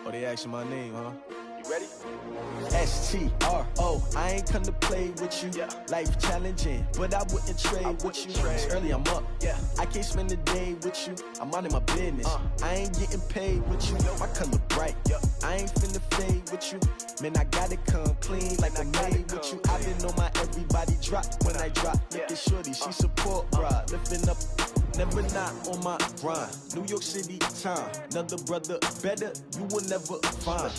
Oh, they asking my name, huh? You ready? S-T-R-O, I ain't come to play with you. Yeah. Life challenging, but I wouldn't trade with you. It's early, I'm up. Yeah. I can't spend the day with you. I'm minding my business. I ain't getting paid with you. My color bright. Yeah. I ain't finna fade with you. Man, I gotta come clean like I'm made with you. I've been on my everybody drop when I drop. Look at shorty, she support ride. Lifting up, never not on my grind. New York City time. Another brother better, you will never find.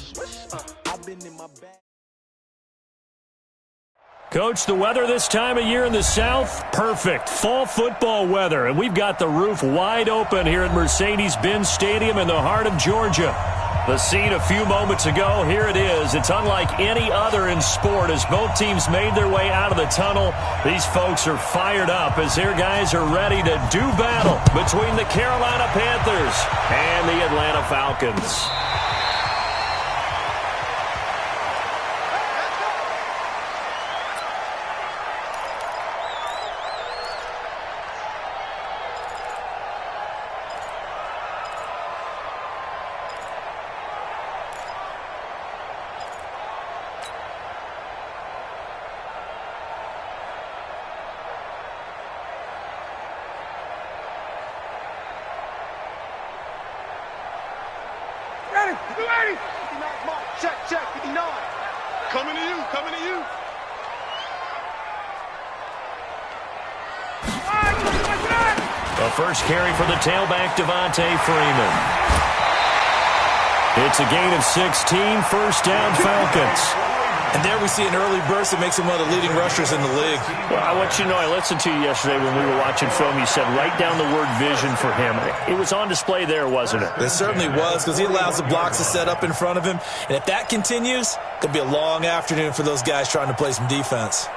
I've been in my bag. Coach, the weather this time of year in the South, perfect. Fall football weather, and we've got the roof wide open here at Mercedes-Benz Stadium in the heart of Georgia. The scene a few moments ago, here it is. It's unlike any other in sport as both teams made their way out of the tunnel. These folks are fired up as their guys are ready to do battle between the Carolina Panthers and the Atlanta Falcons. Ready? 59 mark. Check, 59. Coming to you, coming to you. The first carry for the tailback, Devontae Freeman. It's a gain of 16, first down Falcons. And there we see an early burst that makes him one of the leading rushers in the league. Well, I want you to know, I listened to you yesterday when we were watching film. You said write down the word vision for him. It was on display there, wasn't it? It certainly was, because he allows the blocks to set up in front of him. And if that continues, it could be a long afternoon for those guys trying to play some defense.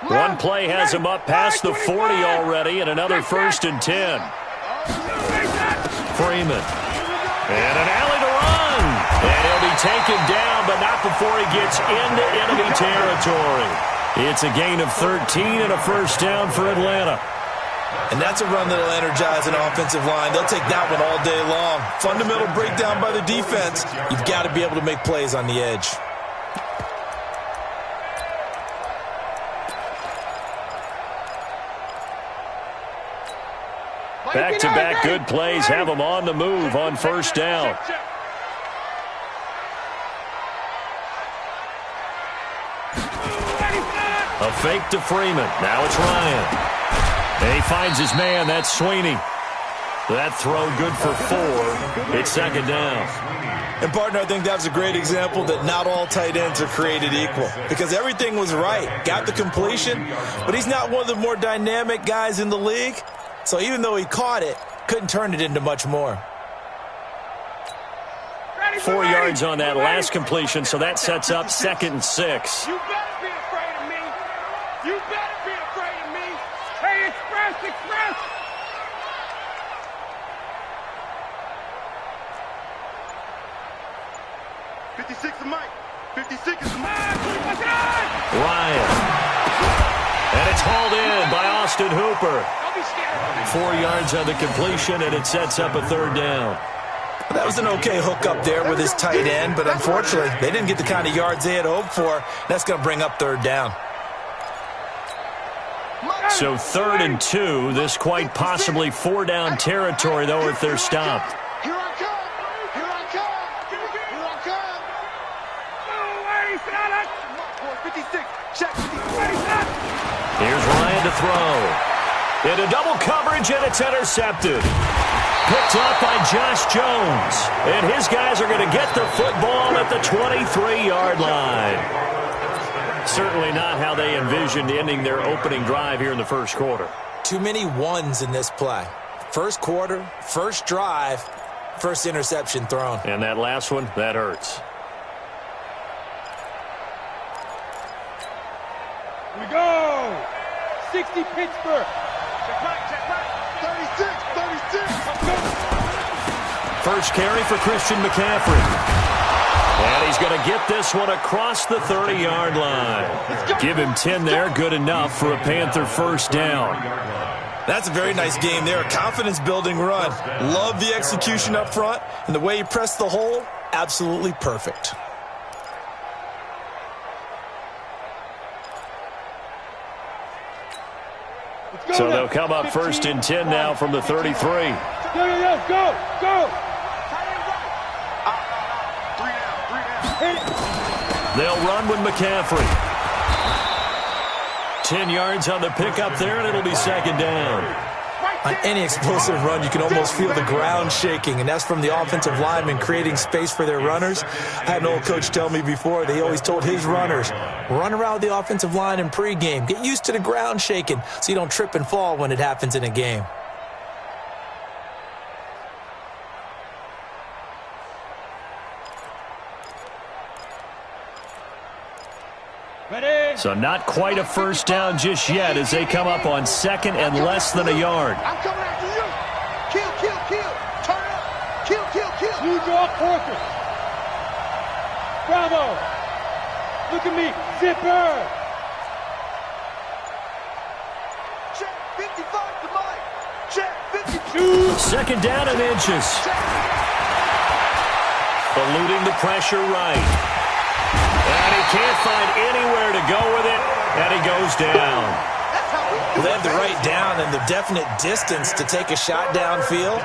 One play has him up past the 40 already, and another 1st and 10. Freeman. And an alley to run. And he'll be taken down, but not before he gets into enemy territory. It's a gain of 13 and a first down for Atlanta. And that's a run that'll energize an offensive line. They'll take that one all day long. Fundamental breakdown by the defense. You've got to be able to make plays on the edge. Back-to-back good plays have them on the move on first down. A fake to Freeman. Now it's Ryan. And he finds his man. That's Sweeney. That throw good for 4. It's second down. And, partner, I think that was a great example that not all tight ends are created equal, because everything was right. Got the completion, but he's not one of the more dynamic guys in the league. So even though he caught it, couldn't turn it into much more. 4 yards on that last completion, so that sets up 2nd and 6. You better be afraid of me. You better be afraid of me. Hey, express. 56 is Mike. 56 is Mike. Ryan. And it's hauled in by Austin Hooper. 4 yards on the completion, and it sets up a 3rd down. That was an okay hook up there with his tight end, but unfortunately, they didn't get the kind of yards they had hoped for. That's going to bring up 3rd down. So 3rd and 2, this quite possibly 4-down territory, though, if they're stopped. Here I come. Here I come. Here I come. Oh, 56. Check. Here's Ryan to throw. Into double coverage, and it's intercepted. Picked up by Josh Jones. And his guys are going to get the football at the 23-yard line. Certainly not how they envisioned ending their opening drive here in the first quarter. Too many ones in this play. First quarter, first drive, first interception thrown. And that last one, that hurts. Here we go. 60 Pittsburgh. Check right. 36. First carry for Christian McCaffrey. And he's going to get this one across the 30-yard line. Give him 10 there, good enough for a Panther first down. That's a very nice game there. A confidence-building run. Love the execution up front, and the way he pressed the hole, absolutely perfect. So they'll come up 1st and 10 now from the 33. Go! They'll run with McCaffrey. 10 yards on the pickup there, and it'll be 2nd down. On any explosive run, you can almost feel the ground shaking, and that's from the offensive linemen creating space for their runners. I had an old coach tell me before, they always told his runners, run around with the offensive line in pregame. Get used to the ground shaking so you don't trip and fall when it happens in a game. So not quite a 1st down just yet as they come up on 2nd and less than a yard. I'm coming after you. Kill. Turn up. Kill. Use your quarters. Bravo. Look at me. Zipper. Check 55 to Mike. Check 52. 2nd down and inches. Eluding the pressure right. And he can't find anywhere to go with it, and he goes down. Well, they had the right down and the definite distance to take a shot downfield,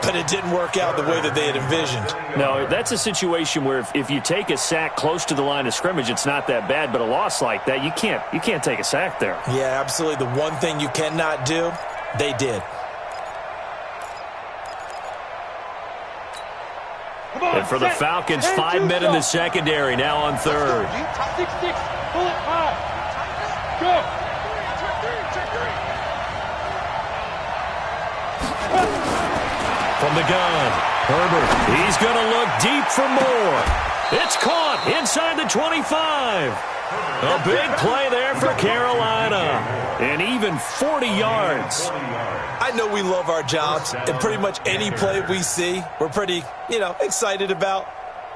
but it didn't work out the way that they had envisioned. No, that's a situation where if you take a sack close to the line of scrimmage, it's not that bad, but a loss like that, you can't take a sack there. Yeah, absolutely. The one thing you cannot do, they did. And for the Falcons, 5 men in the secondary, now on 3rd. 6-6, pull it high. Go. From the gun, Herbert. He's going to look deep for more. It's caught inside the 25. A big play there for Carolina. And even 40 yards. I know we love our jobs, and pretty much any play we see, we're pretty, excited about.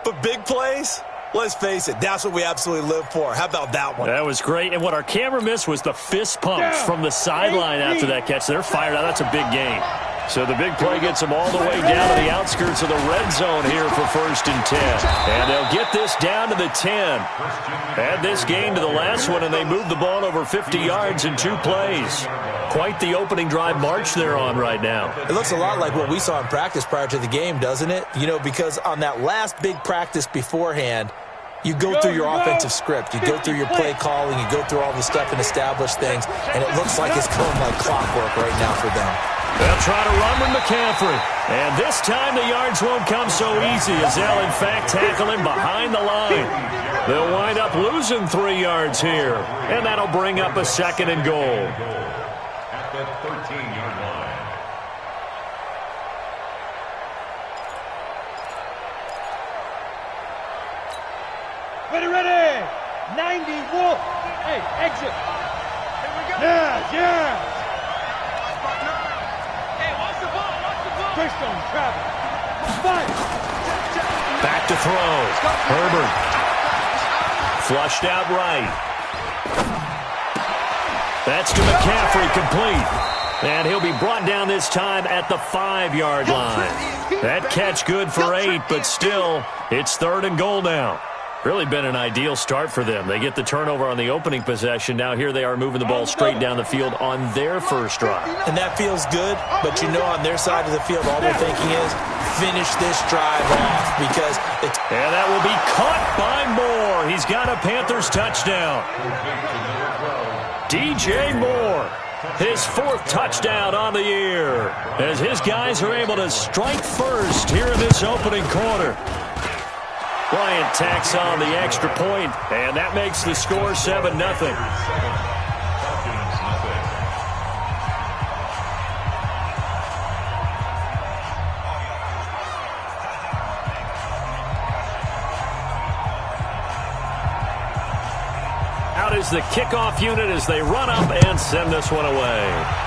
But big plays, let's face it, that's what we absolutely live for. How about that one? That was great. And what our camera missed was the fist pumps from the sideline after that catch. They're fired out. That's a big game. So the big play gets them all the way down to the outskirts of the red zone here for 1st and 10. And they'll get this down to the 10. Add this game to the last one, and they move the ball over 50 yards in 2 plays. Quite the opening drive march they're on right now. It looks a lot like what we saw in practice prior to the game, doesn't it? Because on that last big practice beforehand, you go through your offensive script. You go through your play calling. You go through all the stuff and establish things. And it looks like it's going like clockwork right now for them. They'll try to run with McCaffrey. And this time the yards won't come so easy as they'll, in fact, tackle him behind the line. They'll wind up losing 3 yards here. And that'll bring up a 2nd and goal. At the 13-yard line. Ready. 90 Wolf. Hey, exit. Here we go. Yeah. Hey, watch the ball. Christian, Travis. Fire. Back to throw. Herbert. Flushed out right. That's to McCaffrey, complete. And he'll be brought down this time at the 5-yard line. That catch good for 8, but still, it's 3rd and goal now. Really been an ideal start for them. They get the turnover on the opening possession. Now here they are moving the ball straight down the field on their first drive. And that feels good, but on their side of the field, all they're thinking is finish this drive off because it's... And that will be caught by Moore. He's got a Panthers touchdown. DJ Moore, his 4th touchdown on the year, as his guys are able to strike first here in this opening quarter. Bryant tacks on the extra point, and that makes the score 7-0. Out is the kickoff unit as they run up and send this one away.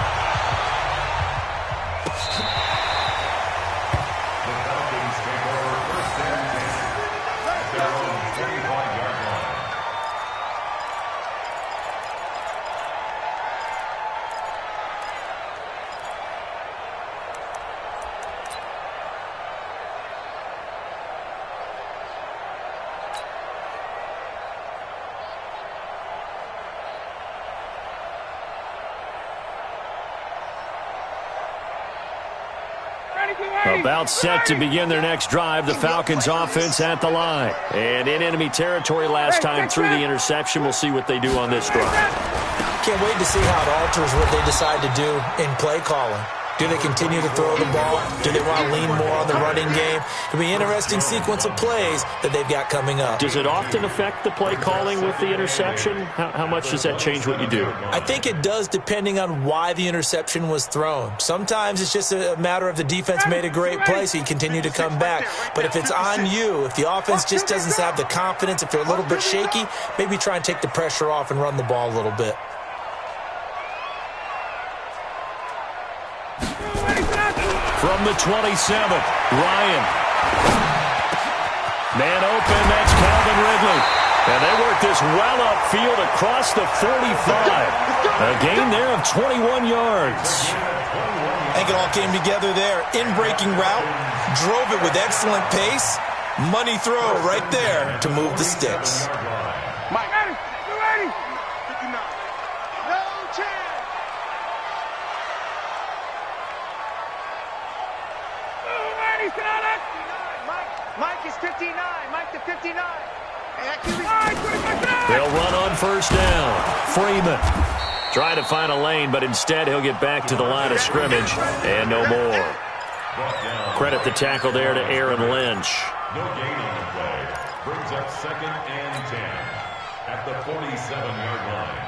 About set to begin their next drive, the Falcons offense at the line. And in enemy territory last time through the interception. We'll see what they do on this drive. Can't wait to see how it alters what they decide to do in play calling. Do they continue to throw the ball? Do they want to lean more on the running game? It'll be an interesting sequence of plays that they've got coming up. Does it often affect the play calling with the interception? How much does that change what you do? I think it does depending on why the interception was thrown. Sometimes it's just a matter of the defense made a great play, so you continue to come back. But if it's on you, if the offense just doesn't have the confidence, if they're a little bit shaky, maybe try and take the pressure off and run the ball a little bit. From the 27th, Ryan. Man open, that's Calvin Ridley. And they work this well upfield across the 45. A gain there of 21 yards. I think it all came together there. In-breaking route, drove it with excellent pace. Money throw right there to move the sticks. Mike, you ready? 59. No chance. Mike is 59. Mike to 59. They'll run on first down. Freeman trying to find a lane, but instead he'll get back to the line of scrimmage and no more. Credit the tackle there to Aaron Lynch. No gain on the play. Brings up 2nd and 10 at the 47-yard line.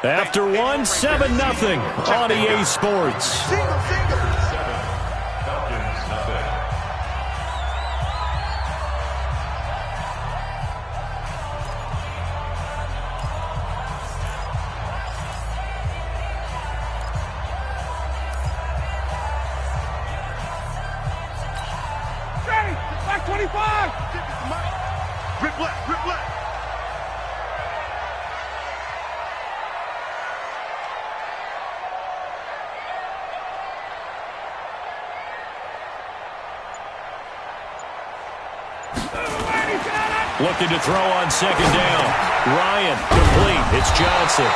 After one, 7-0 on EA Sports. Falcons, nothing. Ready, back 25. Rip left, rip left. Looking to throw on second down. Ryan, complete. It's Johnson.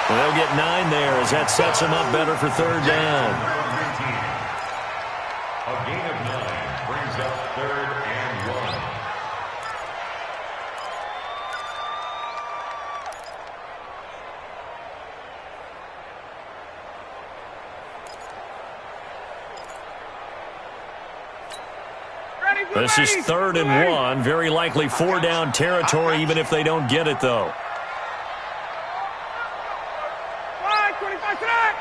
And they'll get 9 there as that sets him up better for third down. A gain of 9 brings up 3rd and 1. This is 3rd and 1. Very likely 4-down territory, even if they don't get it, though. 25 tonight.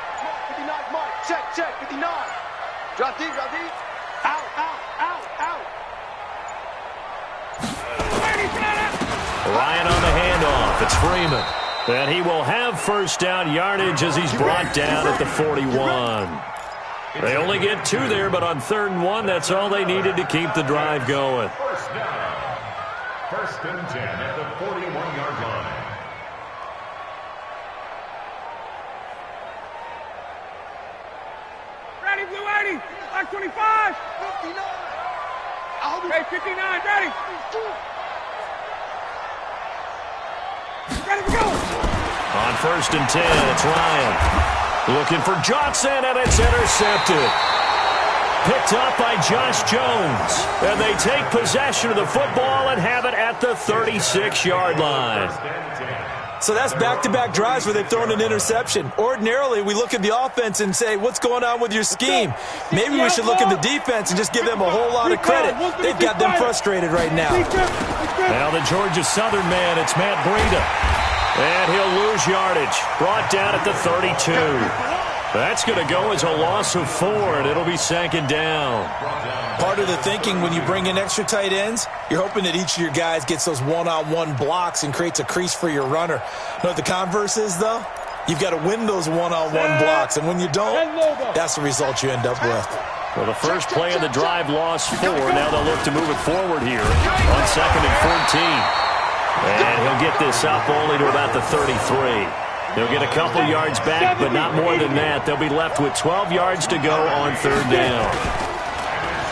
59, Mark. Check, 59. Drop deep. Out. Ryan on the handoff. It's Freeman. And he will have first down yardage as he's brought down at the 41. They only get 2 there, but on 3rd and 1, that's all they needed to keep the drive going. First down. 1st and 10 at the 41-yard line. Ready, blue 80. Back 25. 59. Okay, 59. Ready. Ready to go. On 1st and 10, it's Ryan. Looking for Johnson, and it's intercepted. Picked up by Josh Jones. And they take possession of the football and have it at the 36-yard line. So that's back-to-back drives where they've thrown an interception. Ordinarily, we look at the offense and say, what's going on with your scheme? Maybe we should look at the defense and just give them a whole lot of credit. They've got them frustrated right now. Now the Georgia Southern man, it's Matt Breida. And he'll lose yardage. Brought down at the 32. That's going to go as a loss of 4, and it'll be 2nd down. Part of the thinking when you bring in extra tight ends, you're hoping that each of your guys gets those one-on-one blocks and creates a crease for your runner. You know what the converse is, though? You've got to win those one-on-one blocks, and when you don't, that's the result you end up with. Well, the first play of the drive lost 4. Now they'll look to move it forward here on 2nd and 14. And he'll get this up only to about the 33. They'll get a couple yards back, but not more than that. They'll be left with 12 yards to go on 3rd down.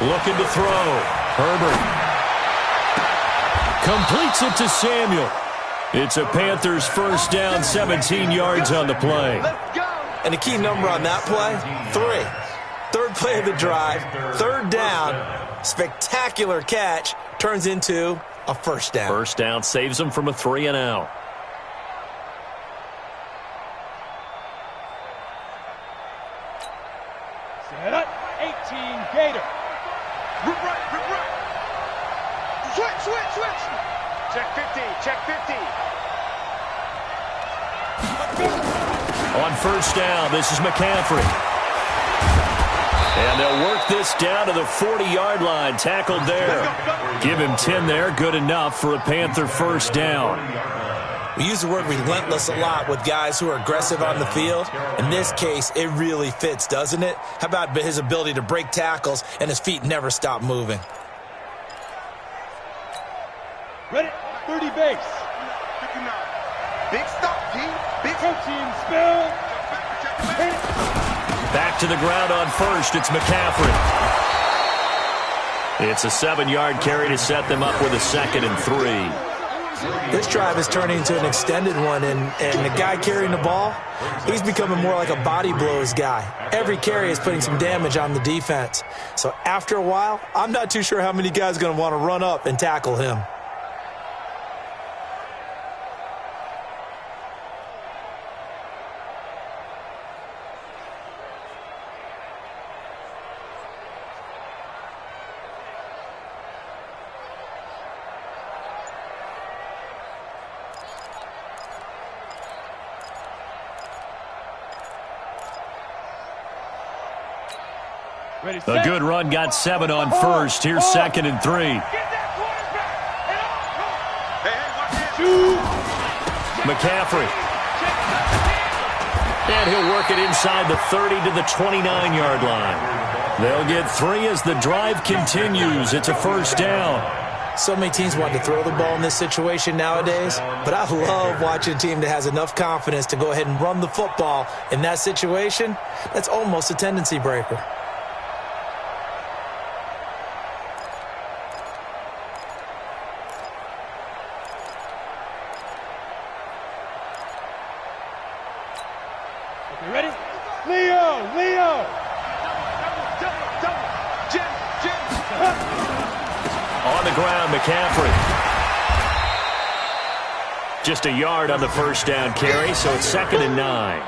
Looking to throw. Herbert. Completes it to Samuel. It's a Panthers first down, 17 yards on the play. And the key number on that play, 3. Third play of the drive, third down, spectacular catch, turns into a first down. First down saves them from a 3-and-out. Set up, 18, Gator. Right. Switch. Check 50. On first down, this is McCaffrey. And they'll work this down to the 40-yard line. Tackled there. Give him 10 there. Good enough for a Panther first down. We use the word relentless a lot with guys who are aggressive on the field. In this case, it really fits, doesn't it? How about his ability to break tackles and his feet never stop moving? Ready, 30 base. Big stop, G. Big protein spill. Back to the ground on first. It's McCaffrey. It's a 7-yard carry to set them up with a 2nd and 3. This drive is turning into an extended one, and the guy carrying the ball, he's becoming more like a body blows guy. Every carry is putting some damage on the defense. So after a while, I'm not too sure how many guys are going to want to run up and tackle him. A good run, got 7 on first. Here's 2nd and 3. McCaffrey. And he'll work it inside the 30 to the 29-yard line. They'll get 3 as the drive continues. It's a first down. So many teams want to throw the ball in this situation nowadays, but I love watching a team that has enough confidence to go ahead and run the football in that situation. That's almost a tendency breaker. Ready? Leo! On the ground, McCaffrey. Just a yard on the first down carry, so it's 2nd and 9.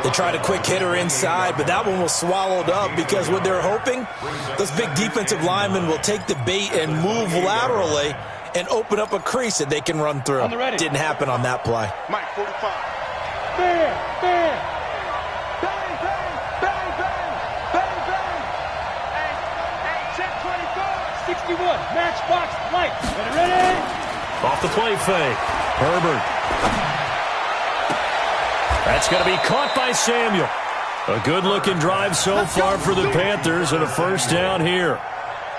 They tried a quick hitter inside, but that one was swallowed up because what they're hoping, those big defensive linemen will take the bait and move laterally and open up a crease that they can run through. Didn't happen on that play. Mike 45. Bam! Bang! Check 24. 61. Matchbox Mike. Ready? Off the play fake. Herbert. That's going to be caught by Samuel. A good-looking drive so far for the Panthers and a first down here.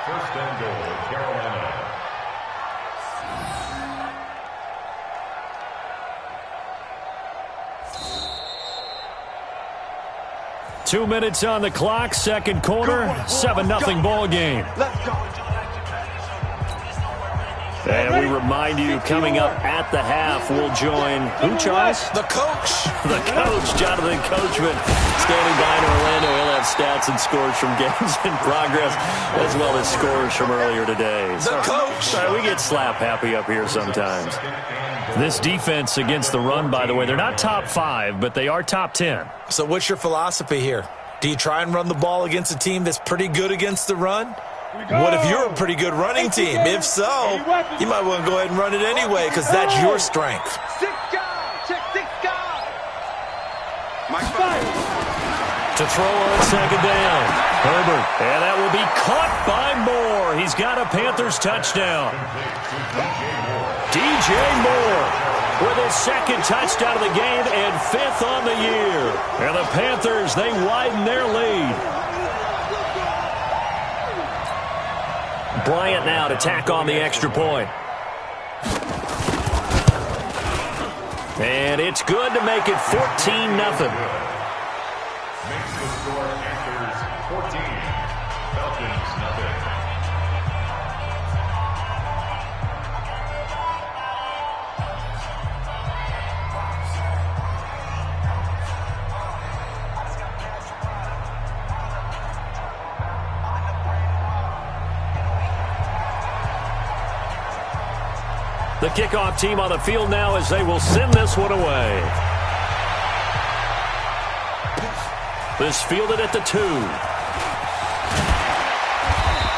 First and goal, Carolina. 2 minutes on the clock, second quarter, 7-0 ball game. And we remind you, coming up at the half, we'll join who, Charles? The coach. The coach, Jonathan Coachman, standing by in Orlando. He'll have stats and scores from games in progress, as well as scores from earlier today. The coach. We get slap happy up here sometimes. This defense against the run, by the way, they're not top 5, but they are top 10. So what's your philosophy here? Do you try and run the ball against a team that's pretty good against the run? What if you're a pretty good running team? If so, you might want to go ahead and run it anyway because that's your strength. 6 guys. Check 6 guys. Mike 5. To throw on second down. Herbert. And that will be caught by Moore. He's got a Panthers touchdown. DJ Moore with his second touchdown of the game and 5th on the year. And the Panthers, they widen their lead. Bryant now to tack on the extra point. And it's good to make it 14-0. Makes the score Panthers 14, Falcons 0. The kickoff team on the field now as they will send this one away. This fielded at the 2.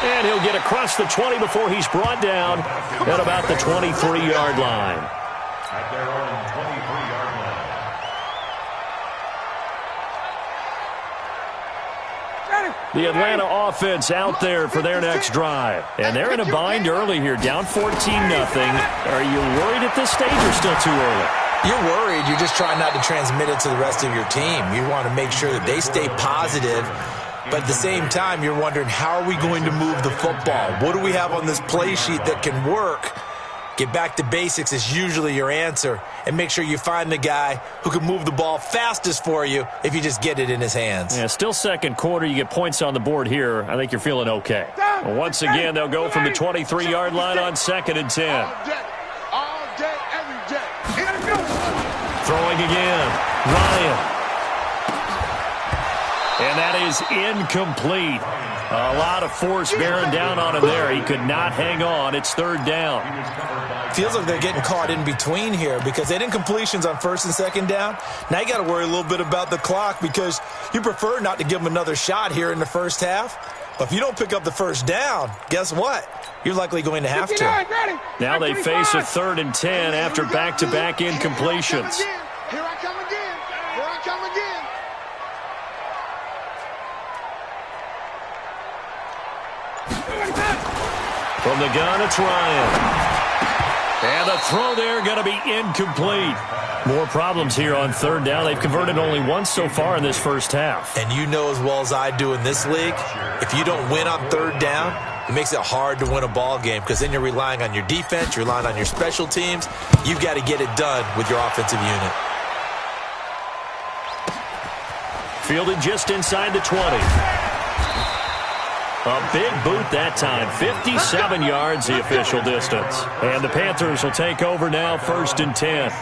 And he'll get across the 20 before he's brought down at about the 23-yard line. At their own 23-yard line. The Atlanta offense out there for their next drive. And they're in a bind early here, down 14-0. Are you worried at this stage or still too early? You're worried. You're just trying not to transmit it to the rest of your team. You want to make sure that they stay positive. But at the same time, you're wondering, how are we going to move the football? What do we have on this play sheet that can work? Get back to basics is usually your answer. And make sure you find the guy who can move the ball fastest for you if you just get it in his hands. Yeah, still second quarter. You get points on the board here. I think you're feeling okay. Well, once again, they'll go from the 23-yard line on 2nd and 10. All day, every day. Throwing again. Ryan. And that is incomplete. A lot of force bearing down on him there. He could not hang on. It's 3rd down. Feels like they're getting caught in between here because they didn't completions on 1st and 2nd down. Now you got to worry a little bit about the clock because you prefer not to give them another shot here in the first half. But if you don't pick up the 1st down, guess what? You're likely going to have to. Now they face a 3rd and 10 after back-to-back incompletions. Here I come again. Here I come again. From the gun, it's Ryan. And the throw there going to be incomplete. More problems here on 3rd down. They've converted only once so far in this first half. And you know as well as I do in this league, if you don't win on 3rd down, it makes it hard to win a ball game because then you're relying on your defense, you're relying on your special teams. You've got to get it done with your offensive unit. Fielded just inside the 20. A big boot that time. 57 yards the official distance. And the Panthers will take over now, 1st and 10.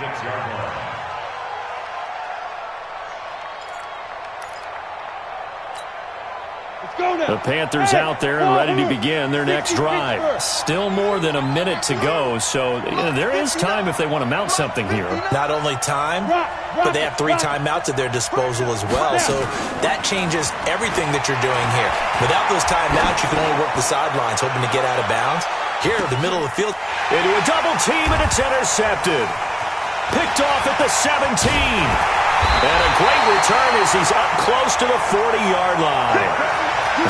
The Panthers out there and ready to begin their next drive. Still more than a minute to go, so there is time if they want to mount something here. Not only time, but they have 3 timeouts at their disposal as well, so that changes everything that you're doing here. Without those timeouts, you can only work the sidelines, hoping to get out of bounds. Here, the middle of the field. Into a double team, and it's intercepted. Picked off at the 17. And a great return as he's up close to the 40-yard line.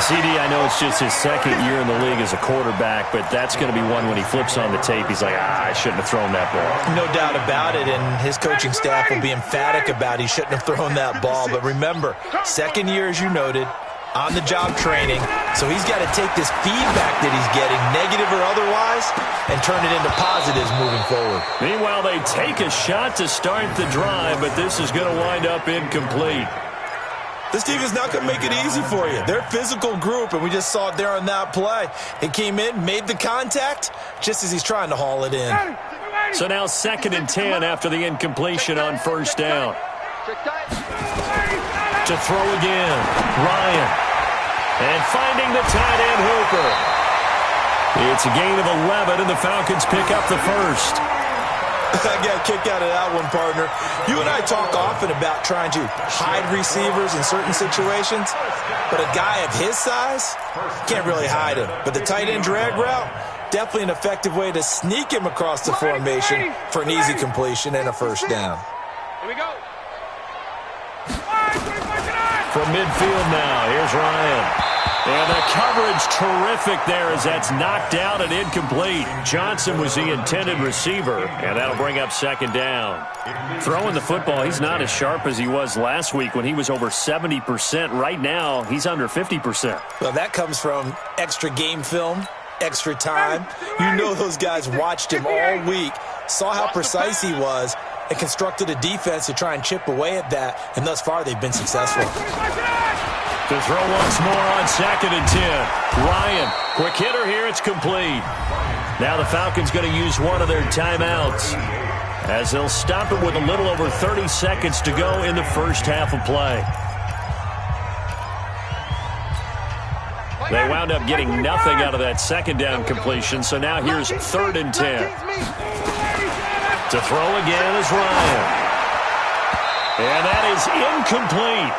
CD, I know it's just his 2nd year in the league as a quarterback, but that's going to be one when he flips on the tape. He's like, I shouldn't have thrown that ball. No doubt about it, and his coaching staff will be emphatic about he shouldn't have thrown that ball. But remember, 2nd year, as you noted, on-the-job training, so he's got to take this feedback that he's getting, negative or otherwise, and turn it into positives moving forward. Meanwhile, they take a shot to start the drive, but this is going to wind up incomplete. This team is not going to make it easy for you. They're a physical group, and we just saw it there on that play. He came in, made the contact, just as he's trying to haul it in. So now 2nd and 10 after the incompletion on 1st down. To throw again, Ryan. And finding the tight end Hooper. It's a gain of 11, and the Falcons pick up the 1st. I got a kick out of that one, partner. You and I talk often about trying to hide receivers in certain situations, but a guy of his size can't really hide him. But the tight end drag route, definitely an effective way to sneak him across the formation for an easy completion and a 1st down. Here we go. From midfield now, here's Ryan. And the coverage terrific there as that's knocked down and incomplete. Johnson was the intended receiver, and that'll bring up 2nd down. Throwing the football, he's not as sharp as he was last week when he was over 70%. Right now, he's under 50%. Well, that comes from extra game film, extra time. You know those guys watched him all week, saw how precise he was, and constructed a defense to try and chip away at that, and thus far they've been successful. To throw once more on 2nd and 10. Ryan, quick hitter here, it's complete. Now the Falcons going to use one of their timeouts as they'll stop it with a little over 30 seconds to go in the first half of play. They wound up getting nothing out of that 2nd down completion, so now here's 3rd and 10. To throw again is Ryan. And that is incomplete.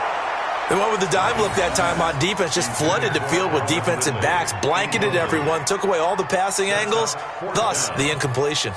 They went with the dime look that time on defense, just flooded the field with defensive backs, blanketed everyone, took away all the passing angles, thus the incompletion.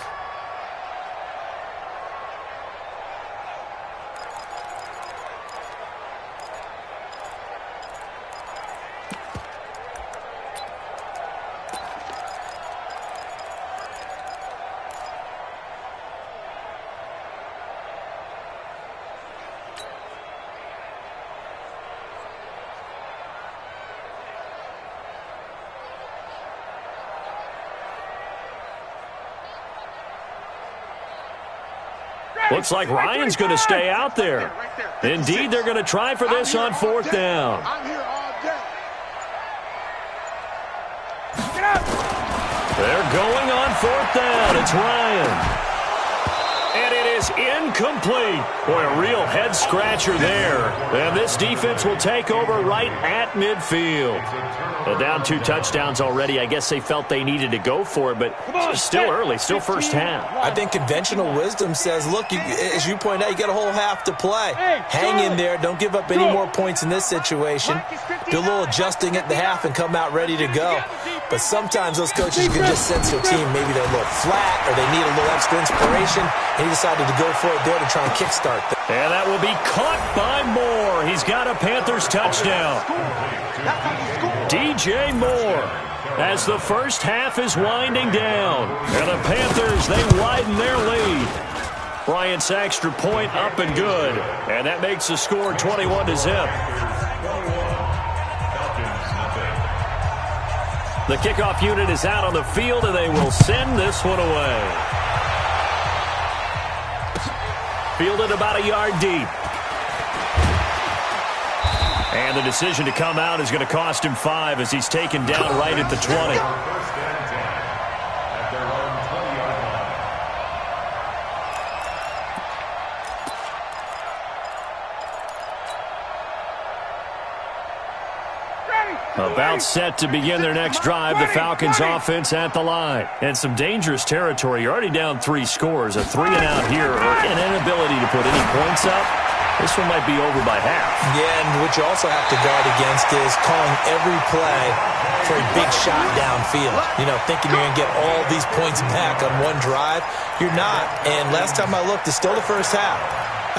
Looks like Ryan's going to stay out there. Indeed, they're going to try for this on fourth down. I'm here all day. Get up. They're going on fourth down. It's Ryan. And it is incomplete. Boy, a real head-scratcher there. And this defense will take over right at midfield. Well, down 2 touchdowns already. I guess they felt they needed to go for it, but it's still early, still first half. I think conventional wisdom says, look, as you point out, you got a whole half to play. Hang in there. Don't give up any more points in this situation. Do a little adjusting at the half and come out ready to go. But sometimes those coaches can just sense their team. Maybe they're a little flat or they need a little extra inspiration. And he decided to go for it there to try and kickstart them. And that will be caught by Moore. He's got a Panthers touchdown. DJ Moore, as the first half is winding down. And the Panthers, they widen their lead. Bryant's extra point up and good. And that makes the score 21-0. The kickoff unit is out on the field, and they will send this one away. Fielded about a yard deep. And the decision to come out is going to cost him 5 as he's taken down right at the 20. About set to begin their next drive, the Falcons offense at the line. And some dangerous territory. You're already down 3 scores. A 3-and-out here, or an inability to put any points up. This one might be over by half. Yeah, and what you also have to guard against is calling every play for a big shot downfield. You know, thinking you're going to get all these points back on one drive. You're not. And last time I looked, it's still the first half.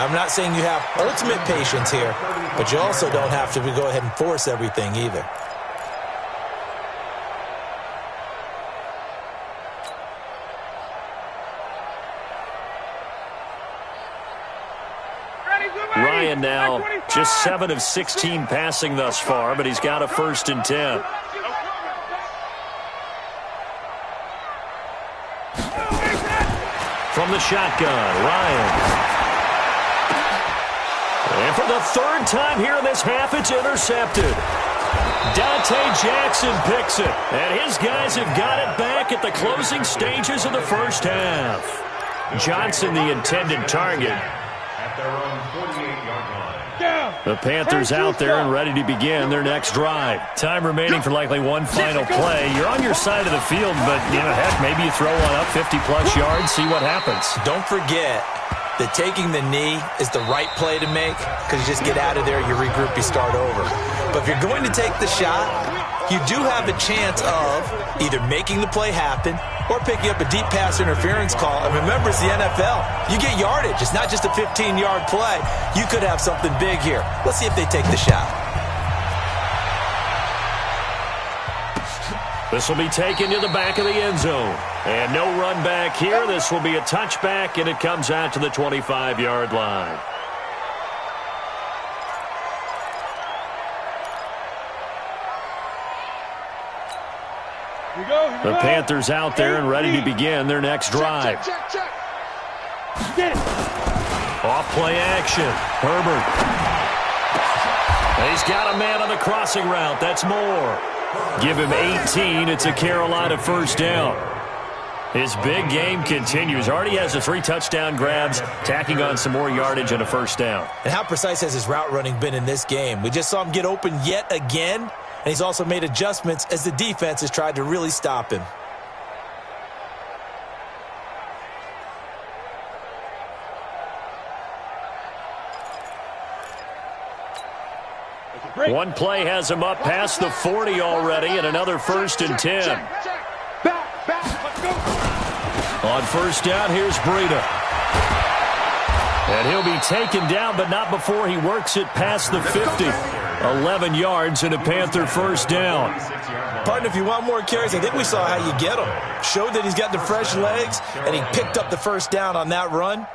I'm not saying you have ultimate patience here, but you also don't have to go ahead and force everything either. Ryan now just 7 of 16 passing thus far, but he's got a 1st and 10. From the shotgun, Ryan. And for the 3rd time here in this half, it's intercepted. Dante Jackson picks it, and his guys have got it back at the closing stages of the first half. Johnson, the intended target. At their own 48-yard line. The Panthers out there and ready to begin their next drive. Time remaining for likely one final play. You're on your side of the field, but, you know, heck, maybe you throw one up 50-plus yards, see what happens. Don't forget that taking the knee is the right play to make because you just get out of there, you regroup, you start over. But if you're going to take the shot, you do have a chance of either making the play happen or picking up a deep pass interference call. And remember, it's the NFL. You get yardage. It's not just a 15-yard play. You could have something big here. Let's see if they take the shot. This will be taken to the back of the end zone. And no run back here. This will be a touchback, and it comes out to the 25-yard line. The Panthers out there and ready to begin their next drive. Off play action. Herbert. He's got a man on the crossing route. That's Moore. Give him 18. It's a Carolina 1st down. His big game continues. Already has the 3 touchdown grabs, tacking on some more yardage and a 1st down. And how precise has his route running been in this game? We just saw him get open yet again, and he's also made adjustments as the defense has tried to really stop him. One play has him up past the 40 already, and another 1st and 10. On 1st down, here's Breida. And he'll be taken down, but not before he works it past the 50. 11 yards and a Panther 1st down. Partner, if you want more carries, I think we saw how you get him. Showed that he's got the fresh legs, and he picked up the 1st down on that run.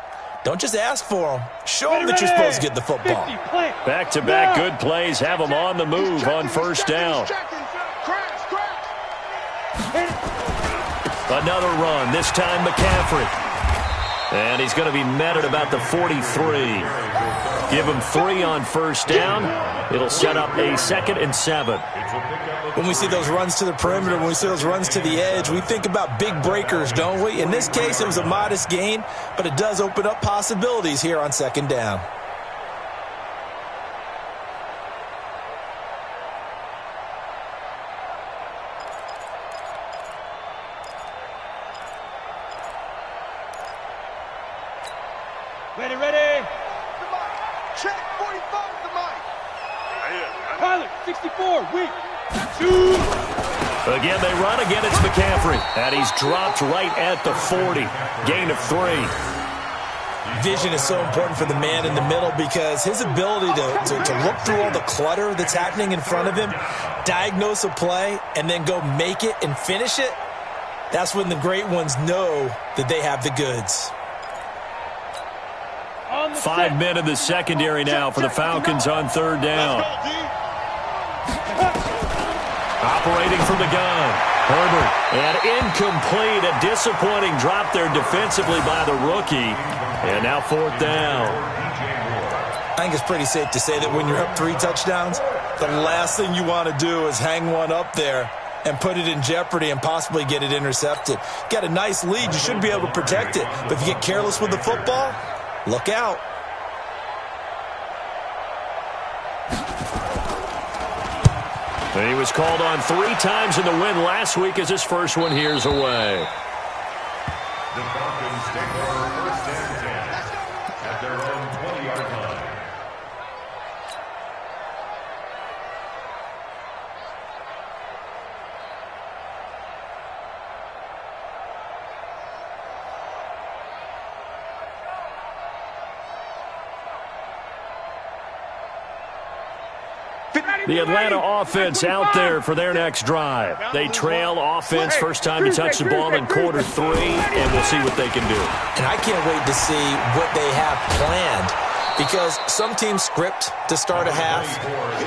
Don't just ask for him. Show him that you're supposed to get the football. Back-to-back good plays have him on the move on 1st down. Another run, this time McCaffrey. And he's going to be met at about the 43. Give him 3 on 1st down. It'll set up a 2nd and 7. When we see those runs to the perimeter, when we see those runs to the edge, we think about big breakers, don't we? In this case, it was a modest gain, but it does open up possibilities here on 2nd down. Ready. Check, 45 the mic. Pilot, 64, weak. 2. Again, they run. Again, it's McCaffrey. And he's dropped right at the 40. Gain of 3. Vision is so important for the man in the middle because his ability to look through all the clutter that's happening in front of him, diagnose a play, and then go make it and finish it, that's when the great ones know that they have the goods. 5 men in the secondary now for the Falcons on 3rd down. Operating from the gun, Herbert, and incomplete. A disappointing drop there defensively by the rookie. And now 4th down. I think it's pretty safe to say that when you're up 3 touchdowns, the last thing you want to do is hang one up there and put it in jeopardy and possibly get it intercepted. Got a nice lead. You should be able to protect it. But if you get careless with the football, look out. He was called on 3 times in the win last week as his first one here's away. The Falcons take over 1st and 10 at their own 20-yard line. The Atlanta offense out there for their next drive. They trail offense first time to touch the ball in quarter 3, and we'll see what they can do. And I can't wait to see what they have planned because some teams script to start a half.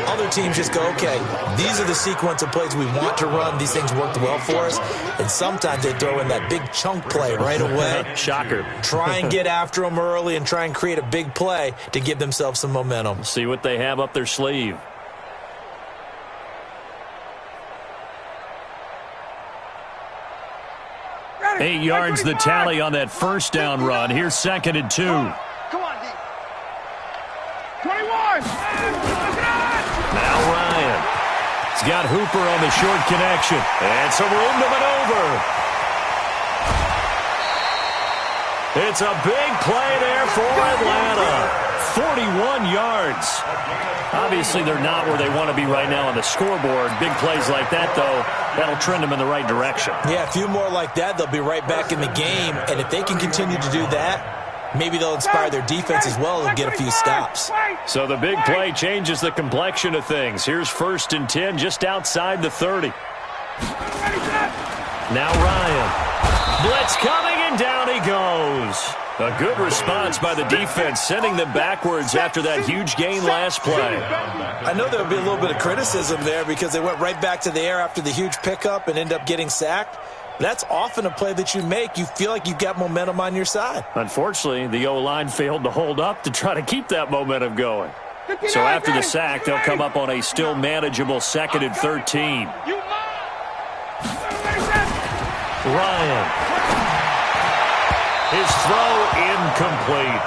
Other teams just go, okay, these are the sequence of plays we want to run. These things worked well for us. And sometimes they throw in that big chunk play right away. Shocker. Try and get after them early and try and create a big play to give themselves some momentum. See what they have up their sleeve. Eight yards the tally on that 1st down run. Here's 2nd and 2. Come on, D. 21. Now Ryan. He's got Hooper on the short connection. And some room to maneuver. It's a big play there for Atlanta. 41 yards. Obviously, they're not where they want to be right now on the scoreboard. Big plays like that, though, that'll trend them in the right direction. Yeah, a few more like that, they'll be right back in the game. And if they can continue to do that, maybe they'll inspire their defense as well and get a few stops. So the big play changes the complexion of things. Here's 1st and 10 just outside the 30. Now Ryan. Blitz coming, and down he goes. A good response by the defense, sending them backwards after that huge gain last play. I know there will be a little bit of criticism there because they went right back to the air after the huge pickup and end up getting sacked. That's often a play that you make. You feel like you've got momentum on your side. Unfortunately, the O-line failed to hold up to try to keep that momentum going. So after the sack, they'll come up on a still manageable 2nd and 13. Ryan. His throw incomplete.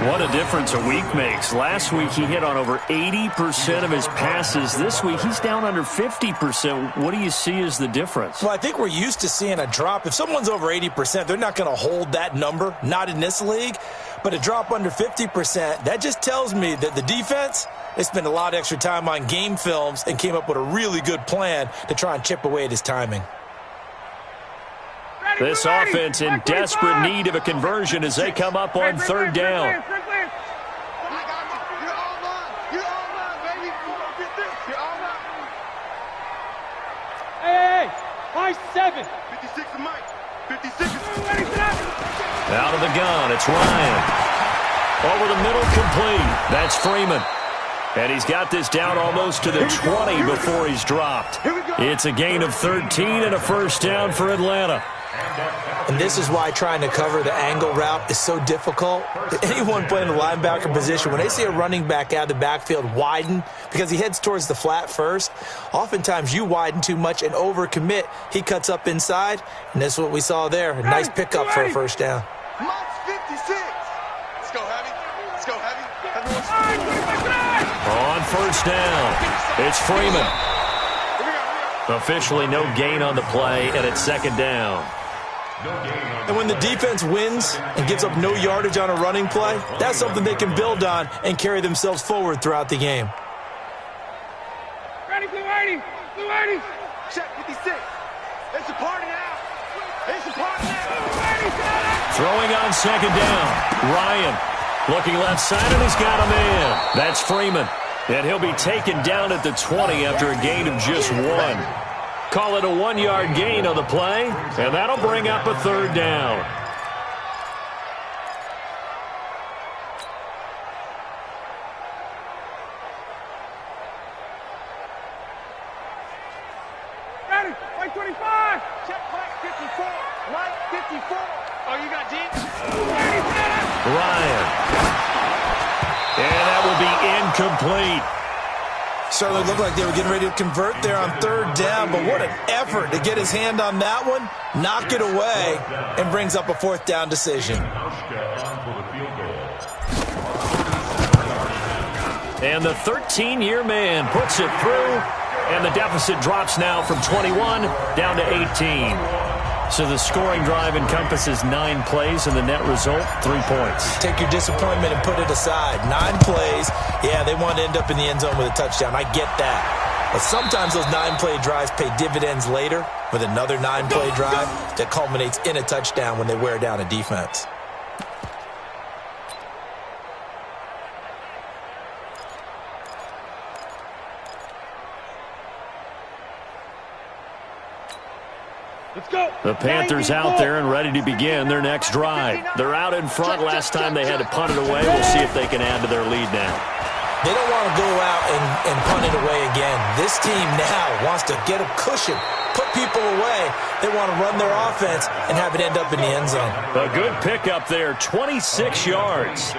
What a difference a week makes. Last week he hit on over 80% of his passes. This week he's down under 50%. What do you see as the difference? Well, I think we're used to seeing a drop. If someone's over 80%, they're not going to hold that number, not in this league. But a drop under 50%, that just tells me that the defense, they spent a lot of extra time on game films and came up with a really good plan to try and chip away at his timing. This offense in desperate need of a conversion as they come up on third down. Hey, high 7. 56 to Mike. 56. Out of the gun, it's Ryan. Over the middle, complete. That's Freeman. And he's got this down almost to the 20 before he's dropped. It's a gain of 13 and a first down for Atlanta. And this is why trying to cover the angle route is so difficult. Anyone playing the linebacker position, when they see a running back out of the backfield widen because he heads towards the flat first, oftentimes you widen too much and overcommit. He cuts up inside, and that's what we saw there. A nice pickup for a first down. Mark's 56. Let's go, Heavy. Let's go, Heavy. On first down, it's Freeman. Officially no gain on the play, and it's second down. And when the defense wins and gives up no yardage on a running play, that's something they can build on and carry themselves forward throughout the game. Ready, Blue 80. Blue 80. Check 56. It's a party now. It's a party now. Throwing on second down. Ryan looking left side, and he's got a man. That's Freeman. And he'll be taken down at the 20 after a gain of just 1. Call it a 1-yard gain on the play, and that'll bring up a third down. Ready, Mike 25. Check Mike 54. Mike 54. Oh, you got G? Ryan. And that will be incomplete. Certainly looked like they were getting ready to convert there on third down, but what an effort to get his hand on that one, knock it away, and brings up a fourth down decision. And the 13-year man puts it through, and the deficit drops now from 21 down to 18. So the scoring drive encompasses 9 plays, and the net result, 3 points. Take your disappointment and put it aside. 9 plays, yeah, they want to end up in the end zone with a touchdown. I get that. But sometimes those 9-play drives pay dividends later with another 9-play drive that culminates in a touchdown when they wear down a defense. Let's go. The Panthers out there and ready to begin their next drive. They're out in front. Last time they had to punt it away. We'll see if they can add to their lead now. They don't want to go out and punt it away again. This team now wants to get a cushion, put people away. They want to run their offense and have it end up in the end zone. A good pickup there, 26 yards.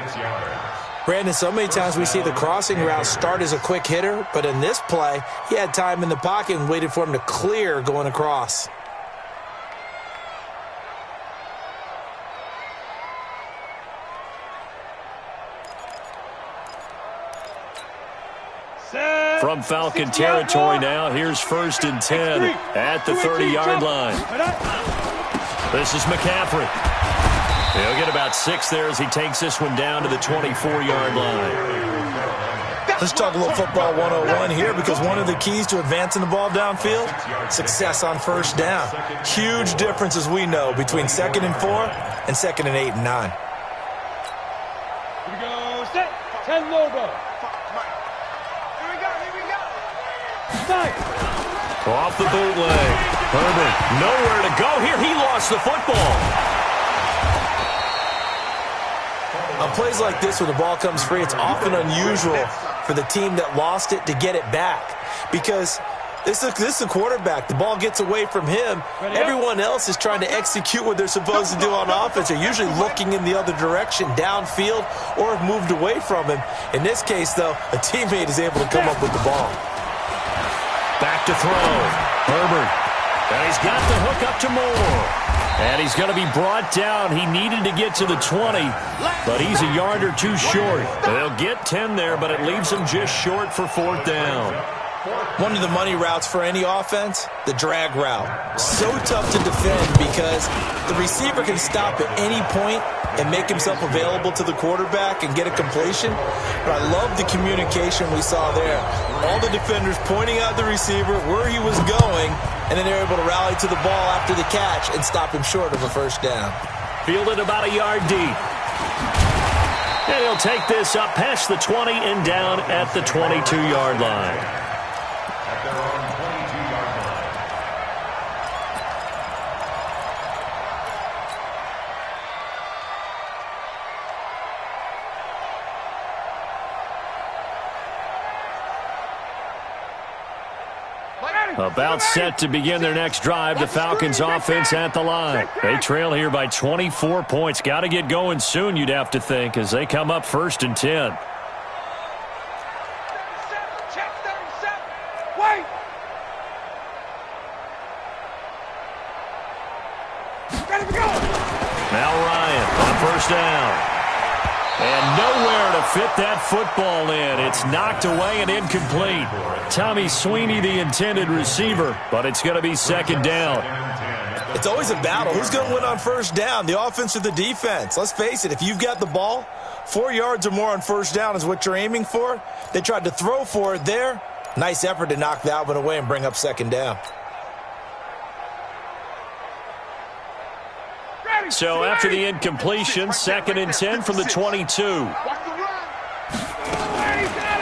Brandon, so many times we see the crossing route start as a quick hitter, but in this play, he had time in the pocket and waited for him to clear going across. From Falcon territory now, here's 1st and 10 at the 30-yard line. This is McCaffrey. He'll get about 6 there as he takes this one down to the 24-yard line. Let's talk a little football 101 here, because one of the keys to advancing the ball downfield, success on first down. Huge difference, as we know, between 2nd and 4 and 2nd and 8 and 9. Here we go. Set. 10 logo. Off the bootleg. Herbert nowhere to go here. He lost the football. On plays like this where the ball comes free, it's often unusual for the team that lost it to get it back, because this is a quarterback. The ball gets away from him. Everyone else is trying to execute what they're supposed to do on offense. They're usually looking in the other direction, downfield, or have moved away from him. In this case, though, a teammate is able to come up with the ball. Back to throw. Herbert. And he's got the hook up to Moore. And he's going to be brought down. He needed to get to the 20, but he's a yard or 2 short. They'll get 10 there, but it leaves him just short for 4th down. One of the money routes for any offense, the drag route. So tough to defend because the receiver can stop at any point and make himself available to the quarterback and get a completion. But I love the communication we saw there. All the defenders pointing out the receiver where he was going, and then they're able to rally to the ball after the catch and stop him short of a first down. Fielded about a yard deep. And he'll take this up past the 20 and down at the 22-yard line. At their own 22-yard line. About set to begin their next drive, the Falcons offense at the line. They trail here by 24 points. Got to get going soon, you'd have to think, as they come up 1st and 10. Check 37. Wait. Ready to go. Now Ryan on 1st down. And nowhere to fit that football in. It's knocked away and incomplete. Tommy Sweeney, the intended receiver, but it's going to be 2nd down. It's always a battle. Who's going to win on 1st down, the offense or the defense? Let's face it, if you've got the ball, 4 yards or more on 1st down is what you're aiming for. They tried to throw for it there. Nice effort to knock that one away and bring up 2nd down. So after the incompletion, 2nd and 10 from the 22.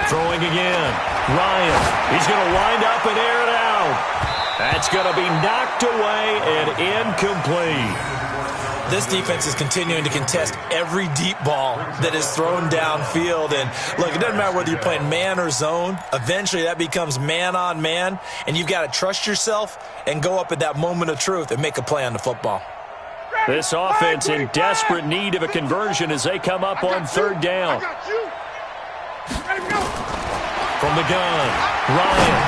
Throwing again. Ryan. He's going to wind up and air it out. That's going to be knocked away and incomplete. This defense is continuing to contest every deep ball that is thrown downfield. And, look, it doesn't matter whether you're playing man or zone. Eventually that becomes man on man, and you've got to trust yourself and go up at that moment of truth and make a play on the football. This offense in desperate need of a conversion as they come up on 3rd down. From the gun, Ryan.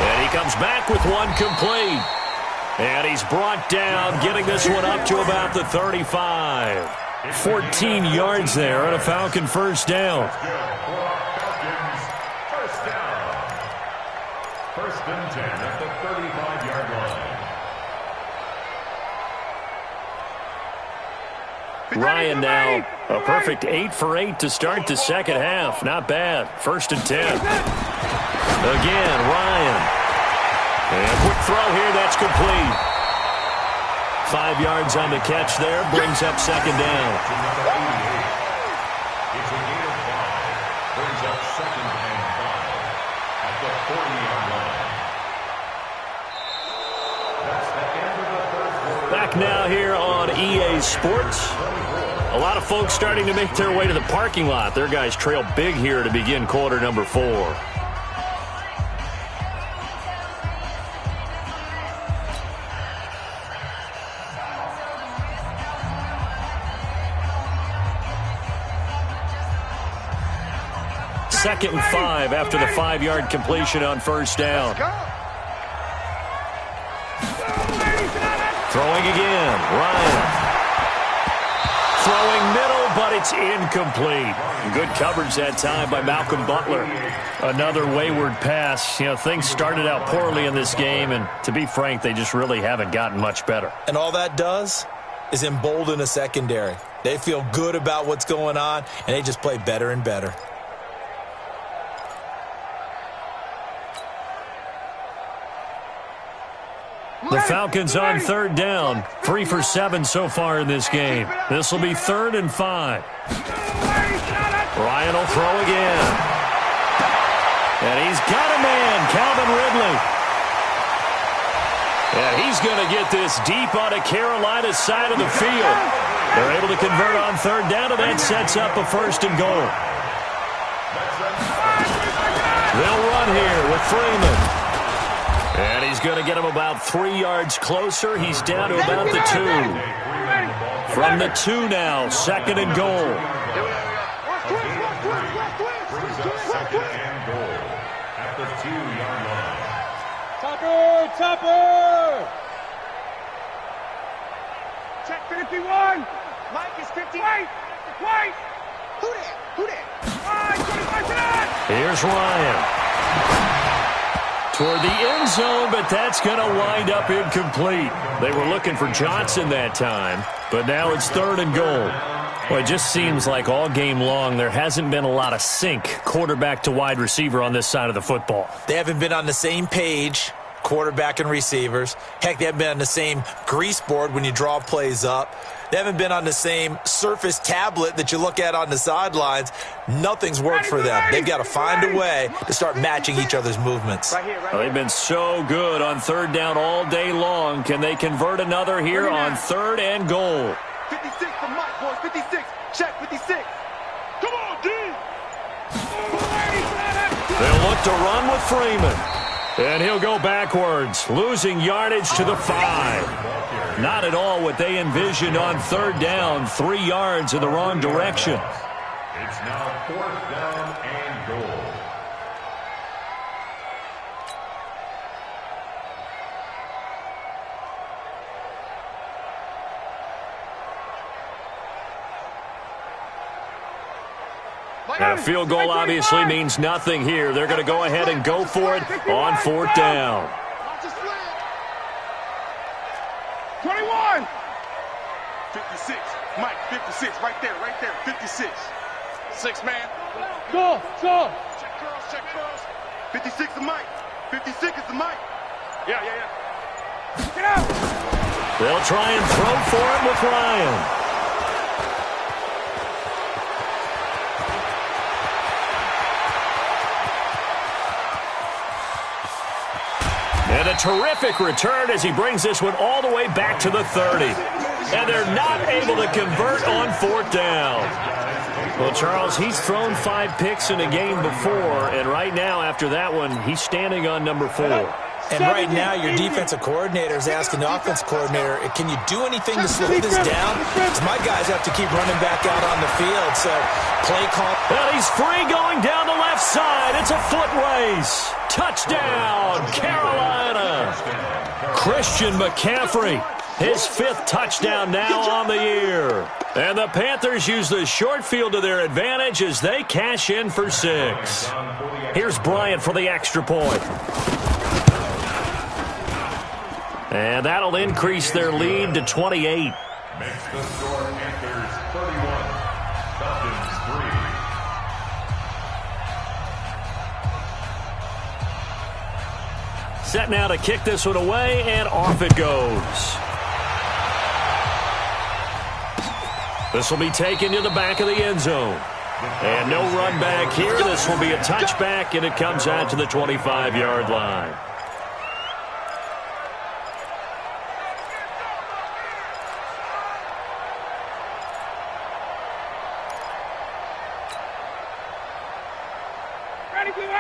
And he comes back with one complete. And he's brought down, getting this one up to about the 35. 14 yards there on a Falcon 1st down. First down. 1st and 10 at the 35-yard line. Ryan now a perfect 8 for 8 to start the 2nd half. Not bad. 1st and 10. Again, Ryan. And a quick throw here. That's complete. 5 yards on the catch there. Brings up 2nd down. It's a gain of 5. Brings up 2nd and 5 at the 40-yard line. That's the end of the 3rd quarter. Back now here on EA Sports. A lot of folks starting to make their way to the parking lot. Their guys trail big here to begin quarter number 4. Second and 5 after the 5-yard completion on 1st down. Throwing again, Ryan. Throwing middle, but it's incomplete. Good coverage that time by Malcolm Butler. Another wayward pass. You know, things started out poorly in this game, and to be frank, they just really haven't gotten much better. And all that does is embolden a secondary. They feel good about what's going on, and they just play better and better. The Falcons on 3rd down. 3 for 7 so far in this game. This will be 3rd and 5. Ryan will throw again. And he's got a man, Calvin Ridley. And he's going to get this deep onto Carolina's side of the field. They're able to convert on 3rd down, and that sets up a 1st and goal. They'll run here with Freeman. And he's going to get him about 3 yards closer. He's down to about the 2. From the 2 now, 2nd and goal. Brings up 2nd and goal at the 2-yard line. Topper! Check 51. Mike is 50. Wait! Who that? Here's Ryan. toward the end zone, but that's going to wind up incomplete. They were looking for Johnson that time, but now it's 3rd and goal. Well, it just seems like all game long there hasn't been a lot of sync quarterback to wide receiver on this side of the football. They haven't been on the same page, quarterback and receivers. Heck, they haven't been on the same grease board when you draw plays up. They haven't been on the same Surface tablet that you look at on the sidelines. Nothing's worked for them. They've got to find a way to start matching each other's movements. Well, they've been so good on 3rd down all day long. Can they convert another here on 3rd and goal? 56 for Mike, boys. 56. Check 56. Come on, D. They'll look to run with Freeman. And he'll go backwards, losing yardage to the 5. Not at all what they envisioned on 3rd down, 3 yards in the wrong direction. It's now 4th down and goal. And a field goal obviously means nothing here. They're going to go ahead and go for it on 4th down. 21. 56. Mike, 56. Right there, 56. 6 man. Go. Check curls. 56 is Mike. 56 is the Mike. Yeah. Get out. They'll try and throw for it with Ryan. And a terrific return as he brings this one all the way back to the 30. And they're not able to convert on 4th down. Well, Charles, he's thrown 5 picks in a game before, and right now, after that one, he's standing on number 4. And right now, your defensive coordinator is asking the offense coordinator, can you do anything to slow this down? Because my guys have to keep running back out on the field, so play call. Well, he's free going down the left side. It's a foot race. Touchdown, Carolina. Christian McCaffrey, his 5th touchdown now on the year. And the Panthers use the short field to their advantage as they cash in for 6. Here's Bryant for the extra point. And that'll increase their lead to 28. Makes the score Panthers 31, Falcons 3. Set now to kick this one away, and off it goes. This will be taken to the back of the end zone. And no run back here. This will be a touchback, and it comes out to the 25-yard line.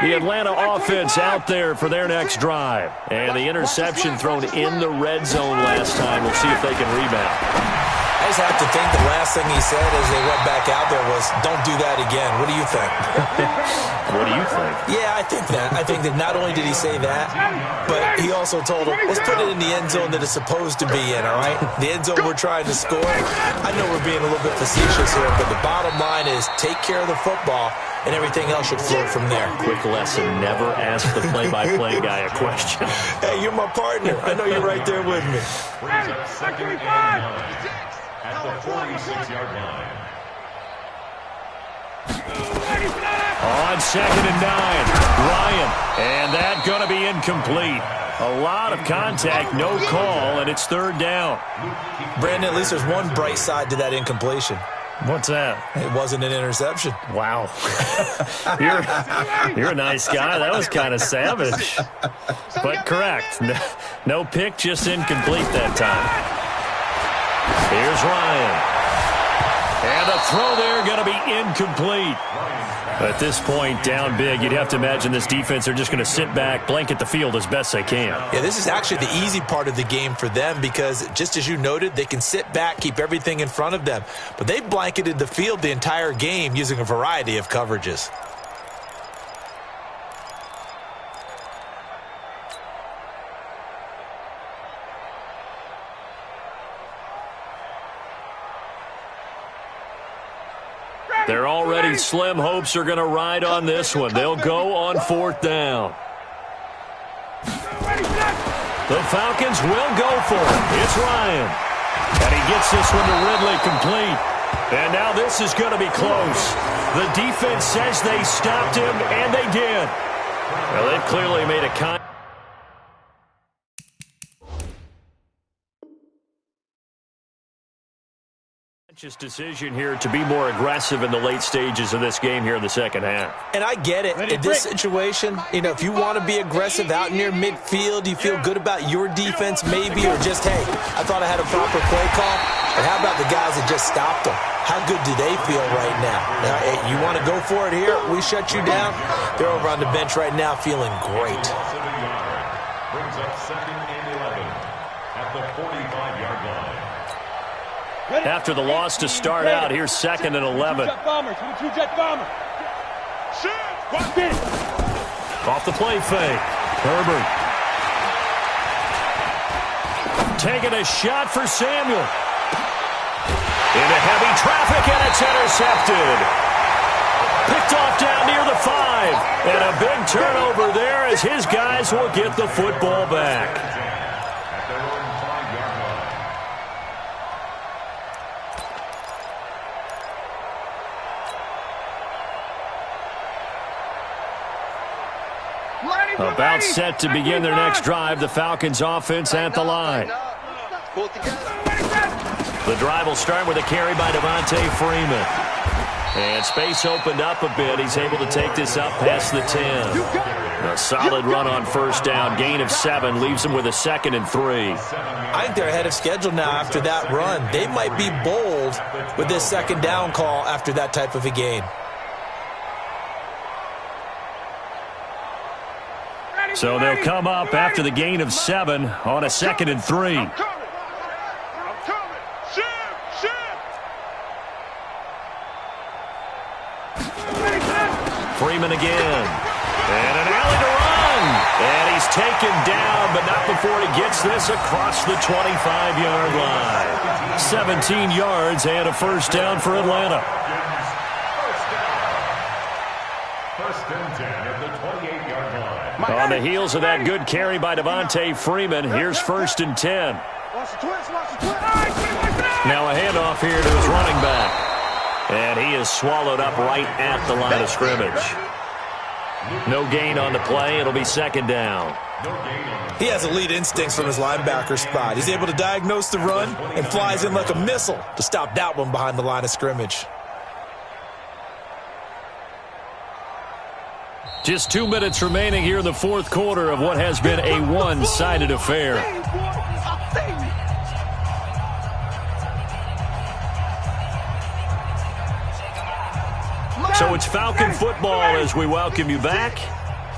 The Atlanta offense out there for their next drive. And the interception thrown in the red zone last time. We'll see if they can rebound. I just have to think the last thing he said as they went back out there was, don't do that again. What do you think? What do you think? Yeah, I think that. I think that not only did he say that, but he also told him, let's put it in the end zone that it's supposed to be in, all right? The end zone we're trying to score. I know we're being a little bit facetious here, but the bottom line is take care of the football, and everything else should flow from there. Quick lesson, never ask the play-by-play guy a question. Hey, you're my partner. I know you're right there with me. Brings up 2nd and 9 at the 46-yard line. On 2nd and 9, Ryan. And that going to be incomplete. A lot of contact, no call, and it's 3rd down. Brandon, at least there's one bright side to that incompletion. What's that? It wasn't an interception. Wow. You're a nice guy. That was kind of savage. But correct. No pick, just incomplete that time. Here's Ryan. And a throw there going to be incomplete. At this point, down big, you'd have to imagine this defense, they're just going to sit back, blanket the field as best they can. Yeah, this is actually the easy part of the game for them because, just as you noted, they can sit back, keep everything in front of them. But they blanketed the field the entire game using a variety of coverages. They're already slim hopes are going to ride on this one. They'll go on 4th down. The Falcons will go for it. It's Ryan. And he gets this one to Ridley complete. And now this is going to be close. The defense says they stopped him, and they did. Well, they've clearly made a conscious decision here to be more aggressive in the late stages of this game here in the second half. And I get it. In this situation, if you want to be aggressive out near midfield, you feel good about your defense maybe, or just, hey, I thought I had a proper play call. But how about the guys that just stopped them? How good do they feel right now? Now, hey, you want to go for it here? We shut you down. They're over on the bench right now feeling great. Brings up 2nd and 11 at the 45-yard line. After the loss to start out, here's 2nd and 11. Off the play fake. Herbert. Taking a shot for Samuel. Into heavy traffic, and it's intercepted. Picked off down near the 5. And a big turnover there as his guys will get the football back. About set to begin their next drive, the Falcons offense at the line. The drive will start with a carry by Devontae Freeman. And space opened up a bit. He's able to take this up past the 10. A solid run on first down. Gain of 7 leaves him with a 2nd and 3. I think they're ahead of schedule now after that run. They might be bold with this 2nd down call after that type of a gain. So they'll come up after the gain of 7 on a 2nd and 3. I'm coming. Freeman again. And an alley to run. And he's taken down, but not before he gets this across the 25-yard line. 17 yards and a first down for Atlanta. First and 10 at the 28-yard line. On the heels of that good carry by Devontae Freeman, here's 1st and 10. Now a handoff here to his running back. And he is swallowed up right at the line of scrimmage. No gain on the play. It'll be 2nd down. He has elite instincts from his linebacker spot. He's able to diagnose the run and flies in like a missile to stop that one behind the line of scrimmage. Just 2 minutes remaining here in the fourth quarter of what has been a one-sided affair. So it's Falcon football as we welcome you back.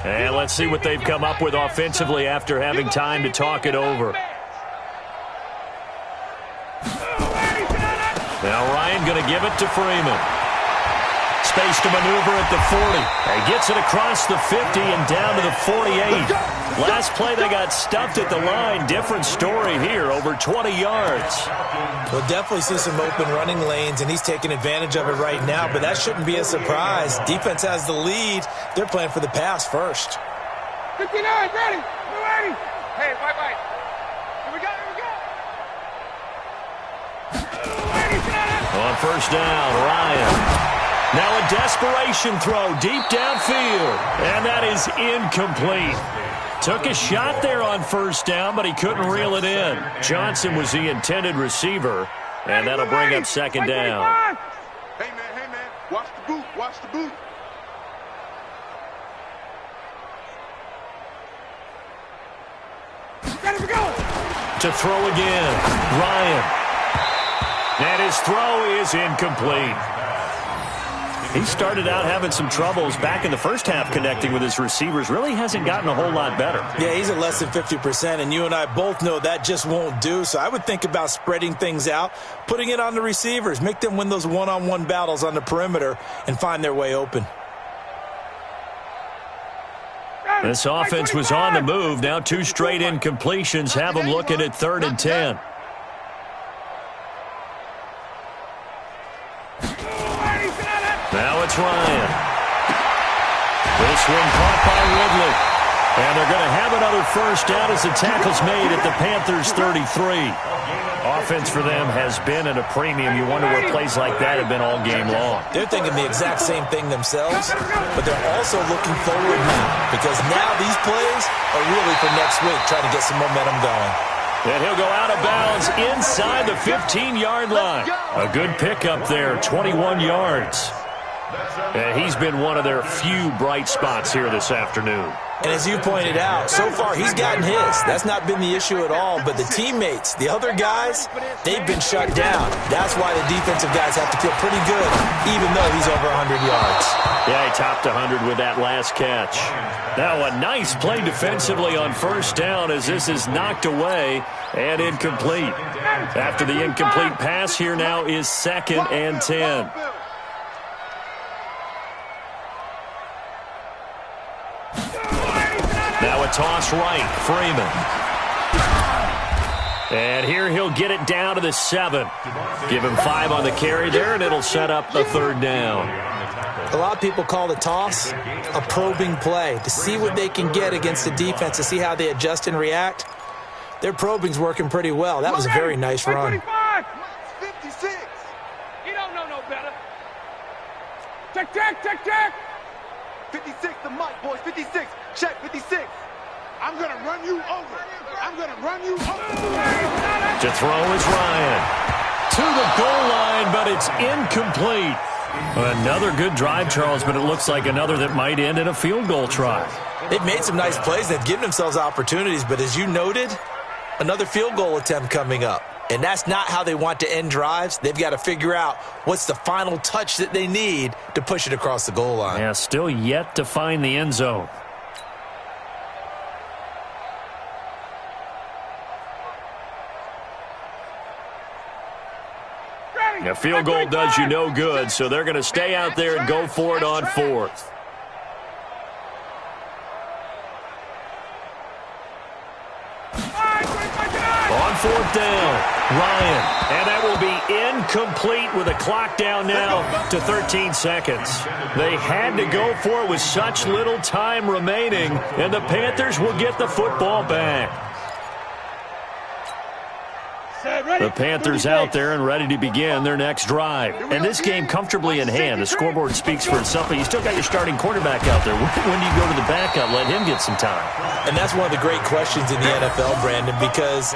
And let's see what they've come up with offensively after having time to talk it over. Now Ryan going to give it to Freeman. Space to maneuver at the 40. He gets it across the 50 and down to the 48. Last play they got stuffed at the line. Different story here, over 20 yards. We'll definitely see some open running lanes, and he's taking advantage of it right now, but that shouldn't be a surprise. Defense has the lead. They're playing for the pass first. 59, ready. We're ready. Hey, white. Here we go. On first down, Ryan. Now a desperation throw deep downfield, and that is incomplete. Took a shot there on first down, but he couldn't reel it in. Johnson was the intended receiver, and that'll bring up 2nd down. Hey, man, watch the boot. Ready to go. To throw again, Ryan. And his throw is incomplete. He started out having some troubles back in the first half connecting with his receivers. Really hasn't gotten a whole lot better. Yeah, he's at less than 50%, and you and I both know that just won't do. So I would think about spreading things out, putting it on the receivers, make them win those one-on-one battles on the perimeter and find their way open. This offense was on the move. Now 2 straight incompletions have them looking at 3rd and 10. Now it's Ryan. This one caught by Ridley. And they're going to have another first down as the tackle's made at the Panthers' 33. Offense for them has been at a premium. You wonder what plays like that have been all game long. They're thinking the exact same thing themselves, but they're also looking forward now because now these plays are really for next week, trying to get some momentum going. And he'll go out of bounds inside the 15-yard line. A good pickup there, 21 yards. And he's been one of their few bright spots here this afternoon. And as you pointed out, so far he's gotten his. That's not been the issue at all. But the teammates, the other guys, they've been shut down. That's why the defensive guys have to feel pretty good, even though he's over 100 yards. Yeah, he topped 100 with that last catch. Now a nice play defensively on first down as this is knocked away and incomplete. After the incomplete pass, here now is 2nd and 10. Now a toss right, Freeman. And here he'll get it down to the 7. Give him 5 on the carry there, and it'll set up the 3rd down. A lot of people call the toss a probing play to see what they can get against the defense, to see how they adjust and react. Their probing's working pretty well. That was a very nice run. 56. You don't know no better. Check. 56, the mic, boys. 56. Check, 56. I'm going to run you over. To throw is Ryan. To the goal line, but it's incomplete. Another good drive, Charles, but it looks like another that might end in a field goal try. They've made some nice plays. They've given themselves opportunities, but as you noted, another field goal attempt coming up. And that's not how they want to end drives. They've got to figure out what's the final touch that they need to push it across the goal line. Yeah, still yet to find the end zone. A field goal does you no good, so they're going to stay out there and go for it on 4th. On 4th down, Ryan. And that will be incomplete with a clock down now to 13 seconds. They had to go for it with such little time remaining, and the Panthers will get the football back. The Panthers out there and ready to begin their next drive. And this game comfortably in hand. The scoreboard speaks for itself, but you still got your starting quarterback out there. When do you go to the backup? Let him get some time. And that's one of the great questions in the NFL, Brandon, because